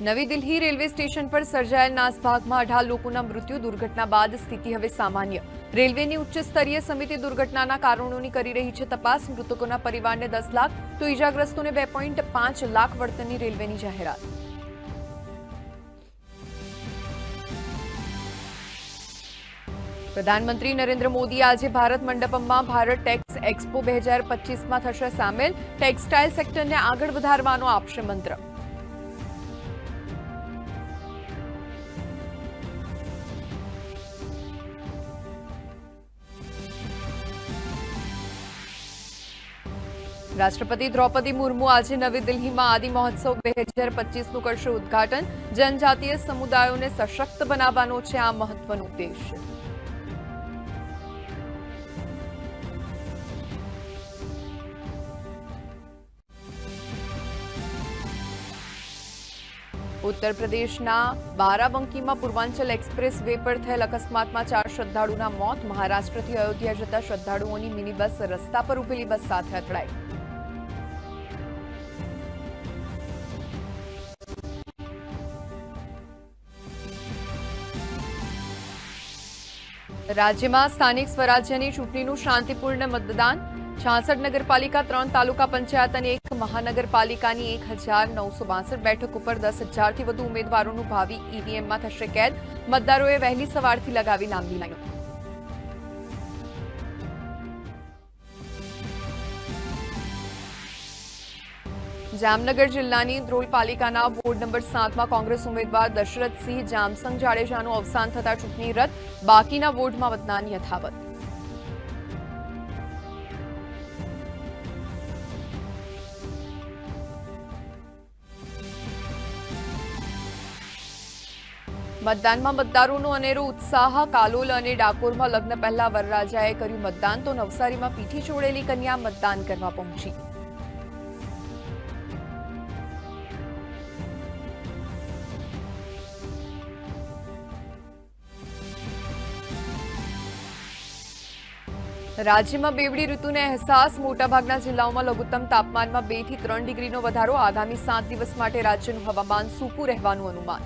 નવી Delhi railway station પર સર્જાયેલ નાસભાગમાં 18 લોકોના મૃત્યુ. દુર્ઘટના બાદ સ્થિતિ હવે સામાન્ય. રેલવેની ઉચ્ચ સ્તરીય સમિતિ દુર્ઘટનાના કારણોની કરી રહી છે તપાસ. મૃતકોના પરિવારને 10 લાખ તો ઇજાગ્રસ્તોને 2.5 લાખ વળતરની રેલવેની જાહેરાત. પ્રધાનમંત્રી નરેન્દ્ર મોદી આજે ભારત મંડપમમાં ભારત ટેક્સ એક્સપો 2025માં થશે સામેલ. ટેક્સટાઇલ સેક્ટરને આગળ વધારવાનો આપશે મંત્ર. રાષ્ટ્રપતિ દ્રૌપદી મુર્મુ આજે નવી દિલ્હીમાં આદિ મહોત્સવ 2025નું કરશે ઉદ્ઘાટન. જનજાતીય સમુદાયોને સશક્ત બનાવવાનો છે આ મહત્વનો ઉદ્દેશ્ય. ઉત્તર પ્રદેશના બારાબંકીમાં પૂર્વાંચલ એક્સપ્રેસ વે પર થયેલ અકસ્માતમાં 4 શ્રદ્ધાળુના મોત. મહારાષ્ટ્રથી અયોધ્યા જતા શ્રદ્ધાળુઓની મિની બસ રસ્તા પર ઉભેલી બસ સાથે અથડાઈ. રાજ્યમાં સ્થાનિક સ્વરાજ્યની ચૂંટણીનું શાંતિપૂર્ણ મતદાન. 66 નગરપાલિકા, 3 તાલુકા પંચાયત અને 1 મહાનગરપાલિકાની 1962 બેઠક ઉપર 10,000થી વધુ ઉમેદવારોનું ભાવિ ઈવીએમમાં થશે કેદ. મતદારોએ વહેલી સવારથી લગાવી લાંબી લાઈનો. જામનગર જિલ્લાની ધ્રોલ પાલિકાના વોર્ડ નંબર 7માં કોંગ્રેસ ઉમેદવાર દશરથસિંહ જામસંગ જાડેજાનું અવસાન થતા ચૂંટણી રદ. બાકીના વોર્ડમાં મતદાન યથાવત. મતદાનમાં મતદારોનો અનેરો ઉત્સાહ. કાલોલ અને ડાકોરમાં લગ્ન પહેલા વરરાજાએ કર્યું મતદાન તો નવસારીમાં પીઠી ચોળેલી કન્યા મતદાન કરવા પહોંચી. રાજ્યમાં બેવડી ઋતુનો અહેસાસ. મોટાભાગના જિલ્લાઓમાં લઘુત્તમ તાપમાનમાં 2 થી 3 ડિગ્રીનો વધારો. આગામી 7 દિવસ માટે રાજ્યનું હવામાન સૂકું રહેવાનું અનુમાન.